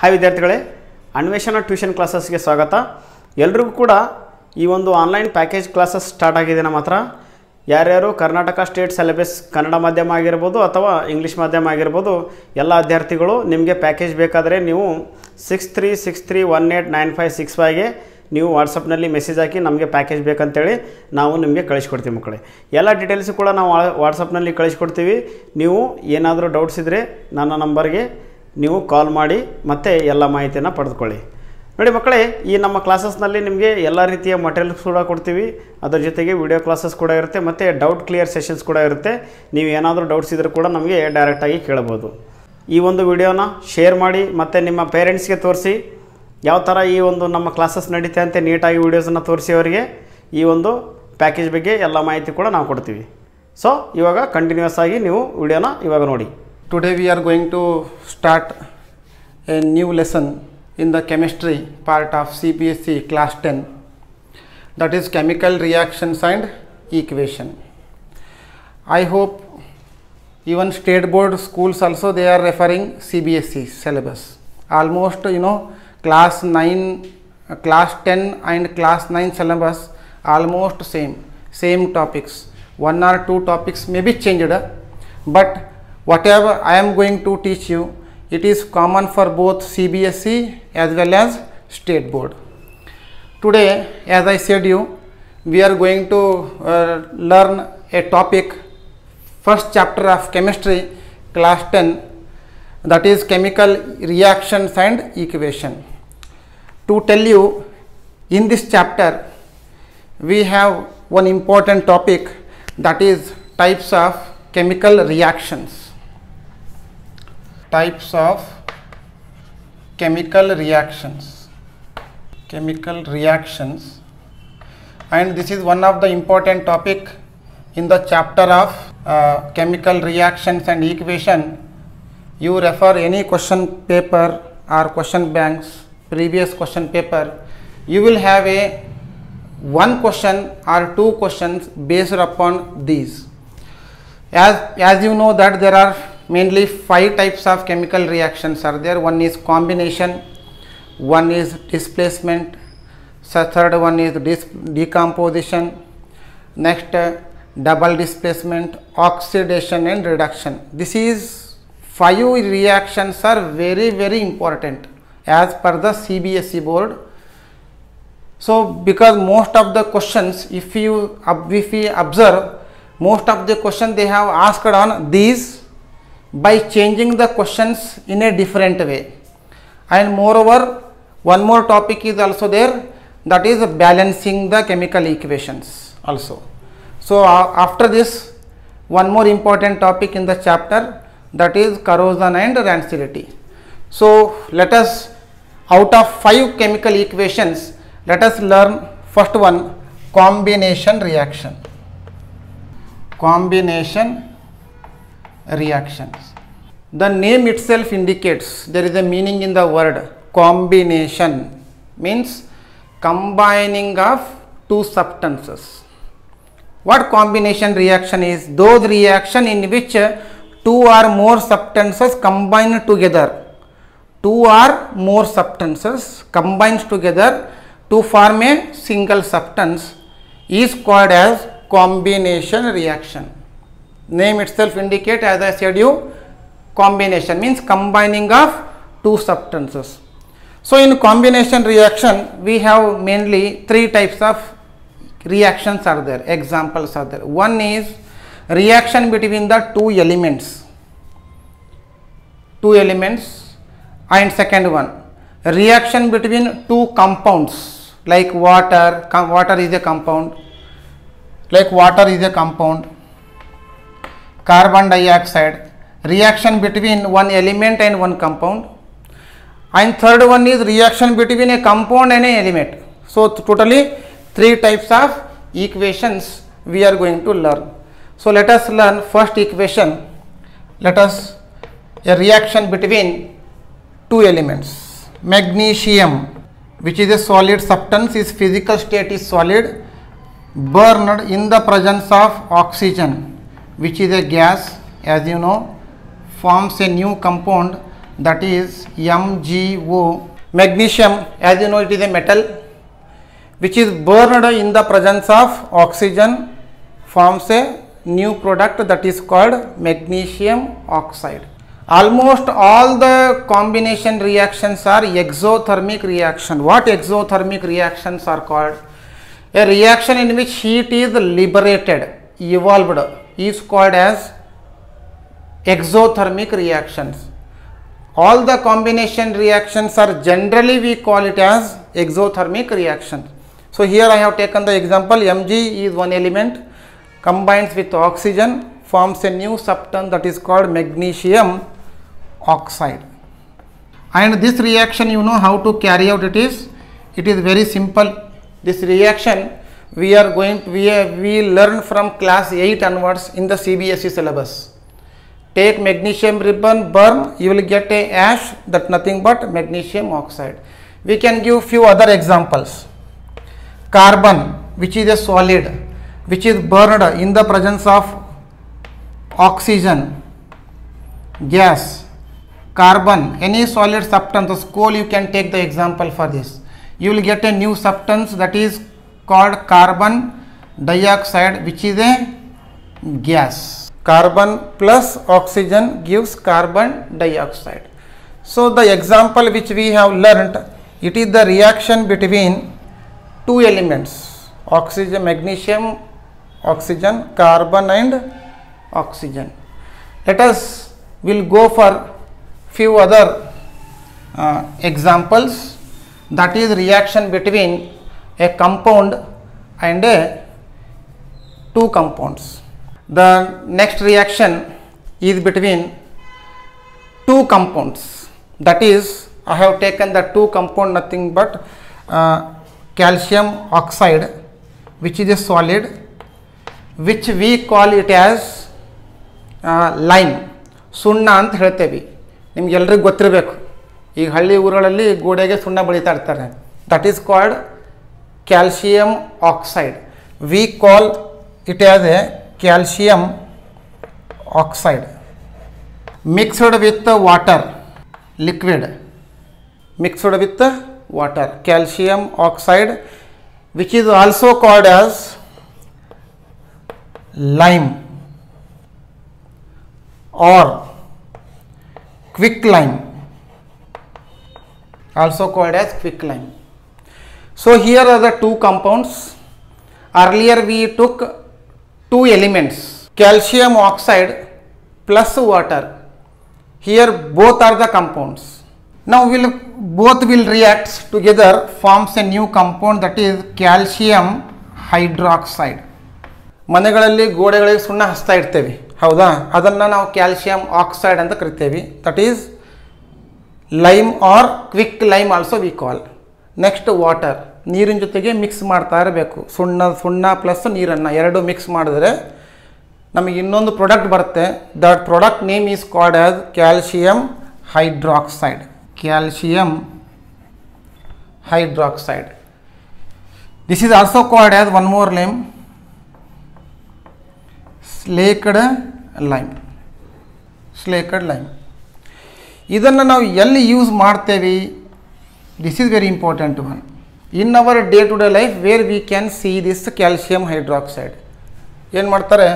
Hi ವಿದ್ಯಾರ್ಥಿಗಳೇ, ಅನ್ವೇಷಣ tuition ಕ್ಲಾಸಸ್ಗೆ ಸ್ವಾಗತ. ಎಲ್ಲರಿಗೂ ಕೂಡ ಈ ಒಂದು ಆನ್ಲೈನ್ ಪ್ಯಾಕೇಜ್ ಕ್ಲಾಸಸ್ ಸ್ಟಾರ್ಟ್ ಆಗಿದೆ. ನಮ್ಮ ಹತ್ರ ಯಾರ್ಯಾರು ಕರ್ನಾಟಕ ಸ್ಟೇಟ್ ಸಿಲೆಬಸ್ ಕನ್ನಡ ಮಾಧ್ಯಮ ಆಗಿರ್ಬೋದು ಅಥವಾ ಇಂಗ್ಲೀಷ್ ಮಾಧ್ಯಮ ಆಗಿರ್ಬೋದು, ಎಲ್ಲ ವಿದ್ಯಾರ್ಥಿಗಳು ನಿಮಗೆ ಪ್ಯಾಕೇಜ್ ಬೇಕಾದರೆ ನೀವು 6363189565ಗೆ ನೀವು ವಾಟ್ಸಪ್ನಲ್ಲಿ ಮೆಸೇಜ್ ಹಾಕಿ ನಮಗೆ ಪ್ಯಾಕೇಜ್ ಬೇಕಂತೇಳಿ ನಾವು ನಿಮಗೆ ಕಳಿಸ್ಕೊಡ್ತೀವಿ ಮಕ್ಕಳೇ. ಎಲ್ಲ ಡೀಟೇಲ್ಸ್ ಕೂಡ ನಾವು ವಾಟ್ಸಪ್ನಲ್ಲಿ ಕಳಿಸ್ಕೊಡ್ತೀವಿ. ನೀವು ಏನಾದರೂ ಡೌಟ್ಸ್ ಇದ್ದರೆ ನನ್ನ ನಂಬರ್ಗೆ ನೀವು ಕಾಲ್ ಮಾಡಿ ಮತ್ತು ಎಲ್ಲ ಮಾಹಿತಿಯನ್ನು ಪಡೆದುಕೊಳ್ಳಿ. ನೋಡಿ ಮಕ್ಕಳೇ, ಈ ನಮ್ಮ ಕ್ಲಾಸಸ್ನಲ್ಲಿ ನಿಮಗೆ ಎಲ್ಲ ರೀತಿಯ ಮಟೀರಿಯಲ್ಸ್ ಕೂಡ ಕೊಡ್ತೀವಿ. ಅದರ ಜೊತೆಗೆ ವಿಡಿಯೋ ಕ್ಲಾಸಸ್ ಕೂಡ ಇರುತ್ತೆ ಮತ್ತು ಡೌಟ್ ಕ್ಲಿಯರ್ ಸೆಷನ್ಸ್ ಕೂಡ ಇರುತ್ತೆ. ನೀವು ಏನಾದರೂ ಡೌಟ್ಸ್ ಇದ್ದರೂ ಕೂಡ ನಮಗೆ ಡೈರೆಕ್ಟಾಗಿ ಕೇಳ್ಬೋದು. ಈ ಒಂದು ವಿಡಿಯೋನ ಶೇರ್ ಮಾಡಿ ಮತ್ತು ನಿಮ್ಮ ಪೇರೆಂಟ್ಸ್ಗೆ ತೋರಿಸಿ ಯಾವ ಥರ ಈ ಒಂದು ನಮ್ಮ ಕ್ಲಾಸಸ್ ನಡೀತೆ ಅಂತ ನೀಟಾಗಿ ವೀಡಿಯೋಸನ್ನು ತೋರಿಸಿ ಅವರಿಗೆ ಈ ಒಂದು ಪ್ಯಾಕೇಜ್ ಬಗ್ಗೆ ಎಲ್ಲ ಮಾಹಿತಿ ಕೂಡ ನಾವು ಕೊಡ್ತೀವಿ. ಸೊ ಇವಾಗ ಕಂಟಿನ್ಯೂಸ್ ಆಗಿ ನೀವು ವಿಡಿಯೋನ ಇವಾಗ ನೋಡಿ. Today we are going to start a new lesson in the chemistry part of CBSE class 10, that is chemical reactions and equation. I hope even state board schools also they are referring CBSE syllabus. Almost class 9, class 10 and class 9 syllabus almost same topics. One or two topics may be changed, but whatever I am going to teach you, it is common for both CBSE as well as state board. Today, as I said you, we are going to learn a topic, first chapter of chemistry, class 10, that is chemical reactions and equation. To tell you, in this chapter, we have one important topic, that is types of chemical reactions. Types of chemical reactions, and this is one of the important topic in the chapter of chemical reactions and equation. You refer any question paper or question banks, previous question paper, you will have a one question or two questions based upon these. As you know that there are mainly 5 types of chemical reactions are there. One is combination, one is displacement, third one is decomposition, next double displacement, oxidation and reduction. This is 5 reactions are very important as per the CBSE board. So because most of the questions, if we observe, most of the questions they have asked on these by changing the questions in a different way. And moreover, one more topic is also there, that is balancing the chemical equations also. So after this, one more important topic in the chapter, that is corrosion and rancidity. So let us, out of 5 chemical equations, let us learn first one, combination reaction. Combination reactions. The name itself indicates there is a meaning in the word combination, means combining of two substances. What combination reaction is? Those reaction in which two or more substances combine together. Two or more substances combines together to form a single substance is called as combination reaction. Name itself indicate, as I said you, combination means combining of two substances. So in combination reaction we have mainly 3 types of reactions are there, examples are there. One is reaction between the two elements, and second one, reaction between two compounds like water is a compound, carbon dioxide, reaction between one element and one compound, and third one is reaction between a compound and an element. So totally 3 types of equations we are going to learn. So let us learn first equation. A reaction between two elements. Magnesium, which is a solid substance, its physical state is solid, burned in the presence of oxygen, which is a gas, as you know, forms a new compound that is MgO. Magnesium, as you know, it is a metal which is burned in the presence of oxygen, forms a new product that is called magnesium oxide. Almost all the combination reactions are exothermic reaction. What exothermic reactions are called? A reaction in which heat is liberated, evolved, is called as exothermic reactions. All the combination reactions are generally we call it as exothermic reactions. So here I have taken the example, Mg is one element, combines with oxygen, forms a new substance that is called magnesium oxide. And this reaction, you know how to carry out it is very simple. This reaction we learn from class 8 onwards in the CBSE syllabus. Take magnesium ribbon, burn, you will get a ash, that nothing but magnesium oxide. We can give few other examples. Carbon, which is a solid, which is burned in the presence of oxygen, gas, carbon, any solid substance, coal, you can take the example for this. You will get a new substance that is called carbon dioxide, which is a gas. Carbon plus oxygen gives carbon dioxide. So the example which we have learnt, it is the reaction between two elements, oxygen, magnesium, oxygen, carbon and oxygen. Let us will go for few other examples, that is reaction between a compound and two compounds. The next reaction is between two compounds, that is I have taken the two compound, nothing but calcium oxide, which is a solid, which we call it as lime. ಸುಣ್ಣ ಅಂತ ಹೇಳ್ತೇವೆ. ನಿಮಗೆಲ್ಲರಿಗೂ ಗೊತ್ತಿರಬೇಕು, ಈಗ ಹಳ್ಳಿ ಊರುಗಳಲ್ಲಿ ಗೋಡೆಗೆ ಸುಣ್ಣ ಬಳಿತಾ ಇರ್ತಾರೆ. That is called calcium oxide. We call it as a calcium oxide mixed with water, liquid mixed with water, calcium oxide, which is also called as lime or quicklime, also called as quicklime. So here are the two compounds. Earlier we took two elements, calcium oxide plus water. Here both are the compounds. Now both will react together, forms a new compound, that is calcium hydroxide. ಮನೆಗಳಲ್ಲಿ ಗೋಡೆಗಳಿಗೆ ಸುಣ್ಣ ಹಚ್ತಾ ಇರ್ತೇವೆ, ಹೌದಾ? ಅದನ್ನು ನಾವು calcium oxide ಅಂತ ಕರಿತೇವೆ. That is lime or quick lime also we call. Next water, ನೀರಿನ ಜೊತೆಗೆ ಮಿಕ್ಸ್ ಮಾಡ್ತಾ ಇರಬೇಕು. ಸುಣ್ಣ ಪ್ಲಸ್ ನೀರನ್ನು ಎರಡು ಮಿಕ್ಸ್ ಮಾಡಿದ್ರೆ ನಮಗೆ ಇನ್ನೊಂದು ಪ್ರಾಡಕ್ಟ್ ಬರುತ್ತೆ. That product name is called as calcium hydroxide. Calcium hydroxide. This is also called as one more name, slaked lime. Slaked lime. ಇದನ್ನು ನಾವು ಎಲ್ಲಿ ಯೂಸ್ ಮಾಡ್ತೇವೆ? This is very important one in our day to day life, where we can see this calcium hydroxide. ಏನು ಮಾಡ್ತಾರೆ,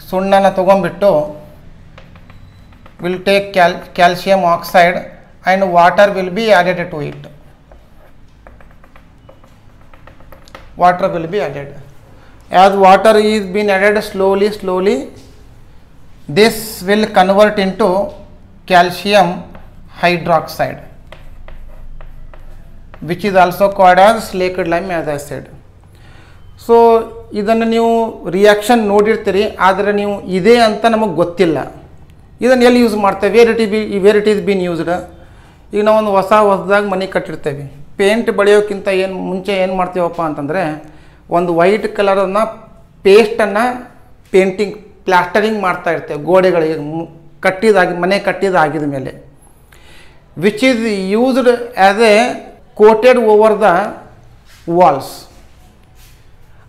ಸುಣ್ಣನ ತೊಗೊಂಡ್ಬಿಟ್ಟು will take calcium oxide and water will be added to it. Water will be added. As water is being added slowly, this will convert into calcium hydroxide, which is also called as slaked lime, as I said. So ಇದನ್ನು ನೀವು reaction ನೋಡಿರ್ತೀರಿ, ಆದರೆ ನೀವು ಇದೇ ಅಂತ ನಮಗೆ ಗೊತ್ತಿಲ್ಲ. ಇದನ್ನು ಎಲ್ಲಿ ಯೂಸ್ ಮಾಡ್ತೇವೆ? Where it is been used. ಈಗ ನಾವು ಒಂದು ಹೊಸದಾಗಿ ಮನೆ ಕಟ್ಟಿರ್ತೇವೆ. ಪೇಂಟ್ ಬಳಿಯೋಕ್ಕಿಂತ ಮುಂಚೆ ಏನು ಮಾಡ್ತೀವಪ್ಪ ಅಂತಂದರೆ, ಒಂದು ವೈಟ್ ಕಲರನ್ನು ಪೇಸ್ಟನ್ನು ಪೇಂಟಿಂಗ್ ಪ್ಲಾಸ್ಟರಿಂಗ್ ಮಾಡ್ತಾ ಇರ್ತೇವೆ ಗೋಡೆಗಳಿಗೆ, ಮನೆ ಕಟ್ಟಿದಾಗಿದ ಮೇಲೆ, which is used as a coated over the walls.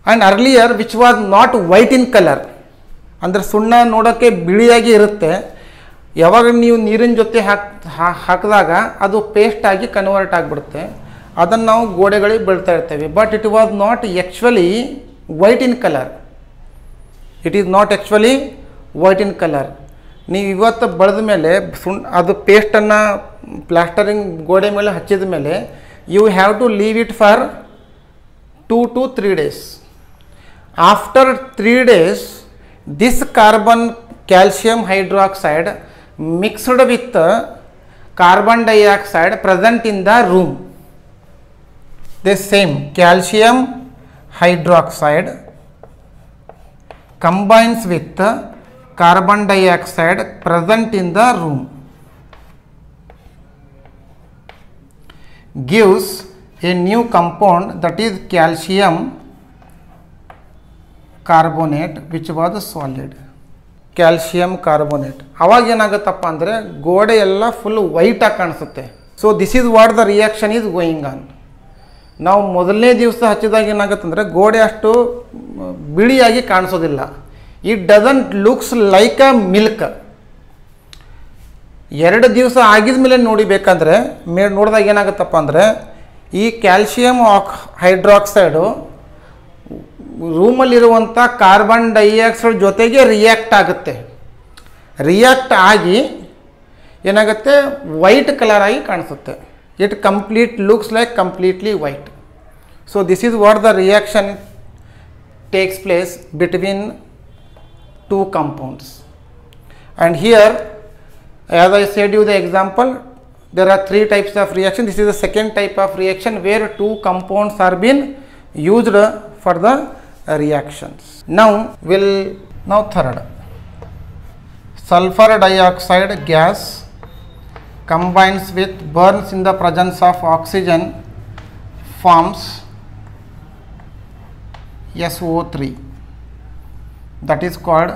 And earlier which was not white in colour, ಅಂದರೆ ಸುಣ್ಣ ನೋಡೋಕ್ಕೆ ಬಿಳಿಯಾಗಿ ಇರುತ್ತೆ, ಯಾವಾಗ ನೀವು ನೀರಿನ ಜೊತೆ ಹಾಕಿದಾಗ ಅದು ಪೇಸ್ಟ್ ಆಗಿ ಕನ್ವರ್ಟ್ ಆಗಿಬಿಡುತ್ತೆ. ಅದನ್ನು ನಾವು ಗೋಡೆಗಳಿಗೆ ಬೀಳ್ತಾ ಇರ್ತೇವೆ. But it was not actually white in colour. It is not actually white in colour. ನೀವು ಇವತ್ತು ಬಳೆದ ಮೇಲೆ ಅದು ಪೇಸ್ಟನ್ನು ಪ್ಲಾಸ್ಟರಿಂಗ್ ಗೋಡೆ ಮೇಲೆ ಹಚ್ಚಿದ ಮೇಲೆ you have to leave it for 2 to 3 days. After 3 days, this calcium hydroxide mixed with carbon dioxide present in the room. The same calcium hydroxide combines with carbon dioxide present in the room, gives a new compound, that is calcium carbonate, which was solid. Calcium carbonate. ಅವಾಗ ಏನಾಗುತ್ತಪ್ಪ ಅಂದರೆ ಗೋಡೆ ಎಲ್ಲ full white ಆಗಿ ಕಾಣಿಸುತ್ತೆ. So this is what the reaction is going on. ನಾವು ಮೊದಲನೇ ದಿವಸ ಹಚ್ಚಿದಾಗ ಏನಾಗುತ್ತಂದರೆ ಗೋಡೆ ಅಷ್ಟು ಬಿಳಿಯಾಗಿ ಕಾಣಿಸೋದಿಲ್ಲ. It doesn't looks like a milk. 2 ದಿವಸ ಆಗಿದ ಮೇಲೆ ನೋಡಿಬೇಕಂದ್ರೆ ನೋಡಿದಾಗ ಏನಾಗುತ್ತಪ್ಪ ಅಂದರೆ ಈ ಕ್ಯಾಲ್ಶಿಯಂ ಹೈಡ್ರಾಕ್ಸೈಡು ರೂಮಲ್ಲಿರುವಂಥ ಕಾರ್ಬನ್ ಡೈಆಕ್ಸೈಡ್ ಜೊತೆಗೆ ರಿಯಾಕ್ಟ್ ಆಗುತ್ತೆ. ರಿಯಾಕ್ಟ್ ಆಗಿ ಏನಾಗುತ್ತೆ ವೈಟ್ ಕಲರ್ ಆಗಿ ಕಾಣಿಸುತ್ತೆ. It complete looks like completely white. So this is what the reaction takes place between 2 compounds. And here, as I said you the example, there are 3 types of reaction. This is the second type of reaction where 2 compounds are being used for the reactions. Now third, sulfur dioxide gas combines with burns in the presence of oxygen, forms SO3, that is called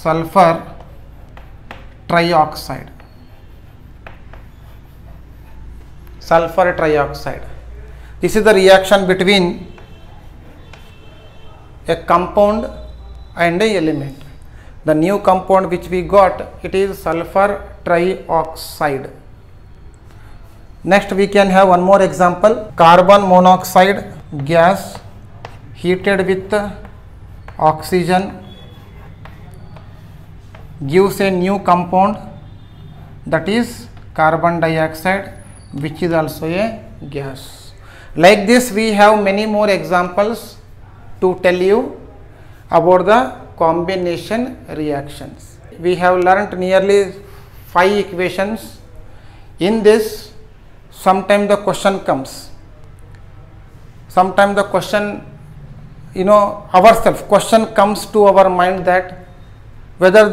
sulfur trioxide. Sulfur trioxide. This is the reaction between a compound and a element. The new compound which we got, it is sulfur trioxide. Next we can have one more example. Carbon monoxide gas heated with oxygen gives a new compound, that is carbon dioxide, which is also a gas. Like this we have many more examples to tell you about the combination reactions. We have learnt nearly 5 equations. In this, sometimes the question comes. Sometimes the question, ourselves, question comes to our mind that whether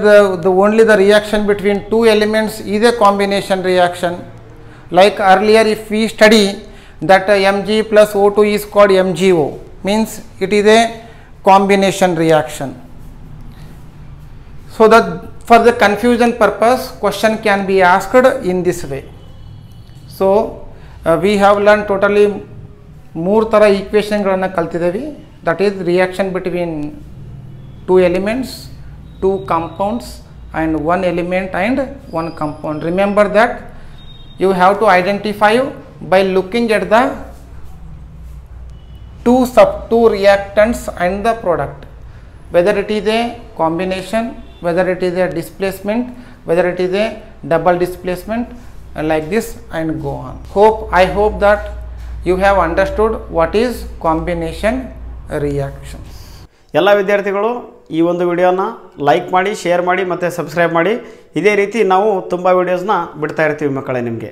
the only the reaction between 2 elements is a combination reaction. Like earlier, if we study that Mg plus O2 is called MgO, means it is a combination reaction. So that for the confusion purpose, question can be asked in this way. So we have learned totally 3 ತರ ಈಕ್ವೇಷನ್ಗಳನ್ನು ಕಲ್ತಿದ್ದೇವೆ. That is reaction between 2 elements, 2 compounds and 1 element and 1 compound. Remember that you have to identify by looking at the 2 reactants and the product, whether it is a combination, whether it is a displacement, whether it is a double displacement, like this and go on. I hope that you have understood what is combination reactions. ಎಲ್ಲ ವಿದ್ಯಾರ್ಥಿಗಳು ಈ ಒಂದು ವಿಡಿಯೋನ like ಮಾಡಿ, share ಮಾಡಿ ಮತ್ತು subscribe ಮಾಡಿ. ಇದೇ ರೀತಿ ನಾವು ತುಂಬ ವಿಡಿಯೋಸ್ನ ಬಿಡ್ತಾ ಇರ್ತೀವಿ ಮಕ್ಕಳೇ ನಿಮಗೆ.